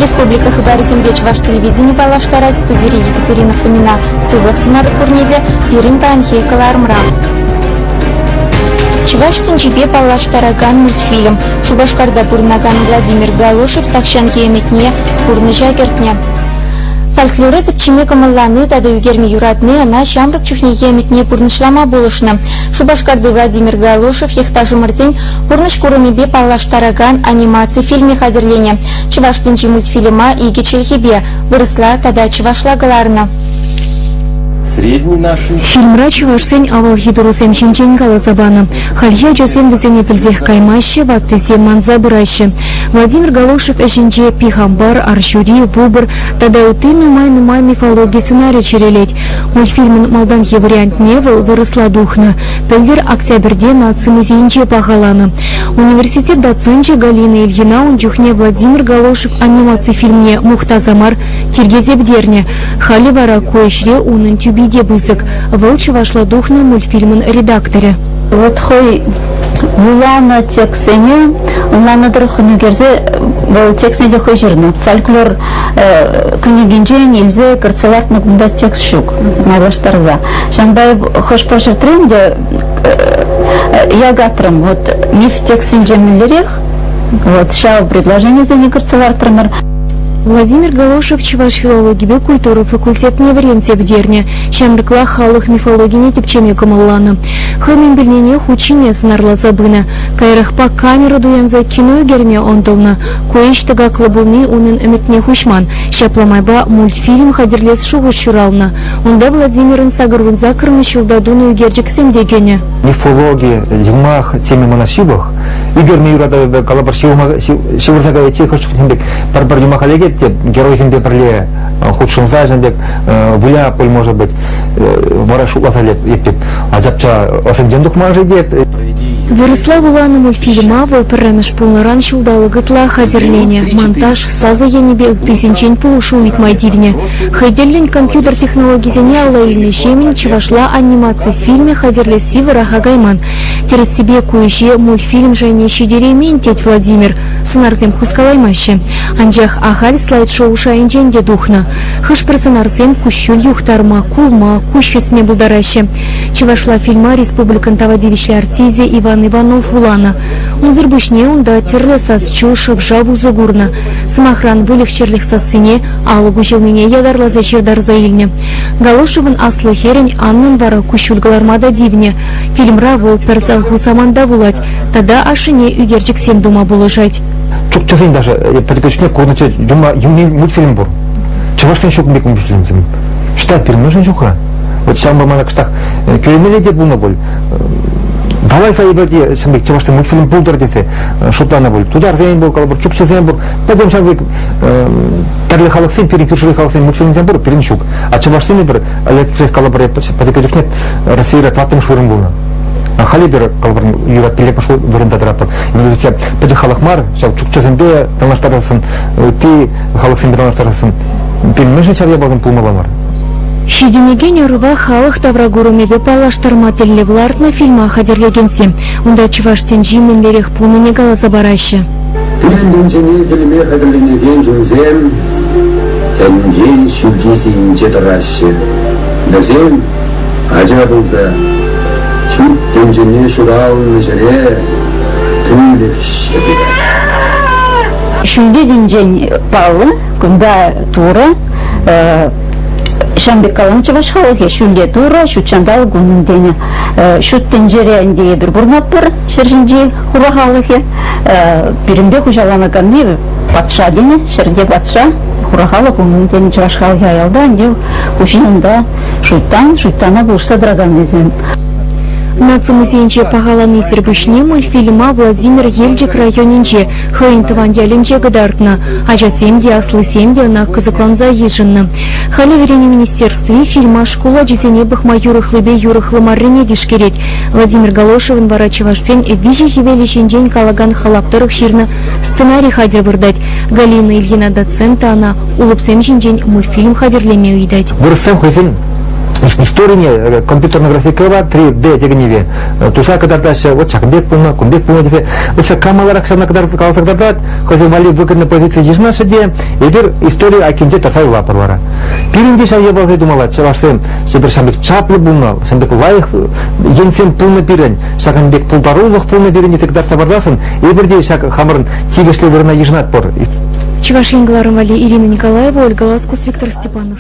Республика Хабаровск ваш телевидение балаштара студии Екатерина Фомина. Сывлах сынады пурнеде пирин панхе калармра. Чеваштин чипе балаштараган мультфильм. Шубашкарда пурнаган Владимир Галушев такшанхе метне пурны жагертне. Фольклоры типчиме камалланы тада югерми юратны ана шамрак чухнехе метне пурнышлама болышны. Шубашкарды Владимир Галушев ехтажы мырзень пурныш курымебе паллаштараган анимация фильме хадерлене. Чеваштинчи мультфильма иге челхебе выросла тада чевашлагаларна. Средний наши. Фильмра чувашсен авал хидурусем шинчен галасабана. Халья жасен вызене пильзех каймаще, ваттесем манза быраще. Владимир Галушев эшинче пихамбар, аршури, вубр, тада уты нумай мифологии сценарий черелеть. Мультфильмын малданхе вариант невыл выросла духна. Пельдер октябрьде наци музейнче пахалана. Университет доценче Галина Ильина унчухне Владимир Галушев анимации фильмне Мухтазамар Тиргезебдерне. Хали вара коешре унын тюбиде бысык. Волчи вошла духна мультфильмын редакторе. Вот хой вулана тексене, улана дрохну герзе, вол тексене хой жирно. Фольклор книгинже нельзя карцелart нагумда текст шук. Малаштарза. Шанбай хош прошер тренде я гатрам вот миф текстинже миллерех. Вот шау предложение за не карцелартрамер. Владимир Галушев чуваш филологии культуры факультет неваренция в дерне, чем рекла халых мифологии не типчеме камаллана. Хэмин бельнене хучине снарла забына, кайрах по камеру дуянза кино герме ондолна, коищ тага клабулни унын эметне хушман, шапламайба мультфильм хадерлес шугу чурална. Онда Владимирын сагарвынза кырмышулда дуну герджик семдегене. Мифология, димах, теме монашивах, игерме юрада калабар шивурзагая тихошчик нембек, барбар димахалеге герой зембе перле худшунза зембек вуляполь может быть варашу лазалеп епеп аджапча ошемдендух мажи деп. Выросла вулана мультфильма вылпыраныш полнаран шулдалы гытла хадерлене. Монтаж саза янебе тысячень полушу уитмай дивне. Хайдерлен компьютер технологии зене аллаильный шемень чевашла анимация в фильме хадерлес сивара хагайман. Терес себе куище мультфильм жайне щедеремень теть Владимир. Сунарзем хускалаймаще. Анжах ахаль слайд-шоу шайнженде духна. Хыш персонарзем кущуль юхтарма, кулма, кущесме булдараще. Чевашла фильма республикан тавадивище артизе Иван Иванов Вулана. Он зербушне унда терлесас чушев жаву загурна. Самохран вылих черлих сасыне, алугу желныне ядарла за чердар заильне. Галошевын аслы херень аннын вара кущуль галармада дивне. Фильмра вол персал хусаманда вулать. Тада ашине үгерчик сем дума булышать. Чук часен даже потекочне кодначе жума юмни мультфильм бур. Чеваштен шук мек мультфильм. Что перемножен жуха? Вот сам бы мана кштах кюренеле дед булна боль. Давай хайбаде шамбек чеваштен мультфильм булдар десе шуплана боль. Тудар зейн бол калабур чук часен бур. Падем шамбек тарле халаксен перин кюршли халаксен мультфильм зен бур перин шук. А чеваштен бир электрик калабур потекочне Россия тватым шурым булна. Халибер калбар юрат пилек пошел вырында драпа. Именно я пойди халахмар, сейчас чукчазембе талаштарасын, ты халахсембе талаштарасын. Перемешан чарья балым пулмаламар. Шидинегене рыва халых таврагурумебе палаштармателле влартна фильма хадерлегенсе. Унда чеваштен жименлерех пуныне галазабараще. Фильмденчене фильме хадерленеген жунзем, тенжен шилдиси инчетараще. Дазем ажа булза. Шут тенжене шуралны жере тюлев щепида. Шулде денжен палы, кунда тура, шамбек каланы чавашхалыхе шулде тура, шутчандал гунын дене. Шут тенжере инде бір бурнаппыр, шержинже хурахалыхе, пиримбе хужаланаганы патша дене, шерде патша, хурахалы гунын дене чавашхалыхе аялда, инде хушинында шуттана булшса драган дезен. Наци музейнче пахаланы сербышне мультфильма Владимир Ельчик районинче хыйнтыван ялинче гыдартна, ажа семде аслы семде на кызыкланза ежинна. Хали верени министерстве фильма школа жесене бахма юрыхлыбе юрыхлымарыне дишкереть. Владимир Галошевын вара чевашсен эдвижи хивелишен калаган халаптырых ширна сценарий хадер вырдать. Галина Ильина доцента она улыпсем жинжен мультфильм хадерлеме уйдать. Вырысем хызен История компьютерная графика бар, 3D дегеневе. Туса кадардаше, вот Чакбек пулна, Кумбек пулна десе. Вот камалар акшана кадар калсагдардат, хозяй вали выгодной позиции ежна шеде, и бир история акинде тарсай лапарвара. Пиринде шавья балзай думала, чавашсем, шебер шамбек чаплы булнал, шамбек лайх, енсем пулна пирень, шаканбек пулдарулых пулна пирень, десекдар сабардасын, и бирде шак хамырын тигешле верна ежнат пор. Чувашин Гларом Вали, Ирина Николаева, Ольга Ласкус, Виктор Степанов.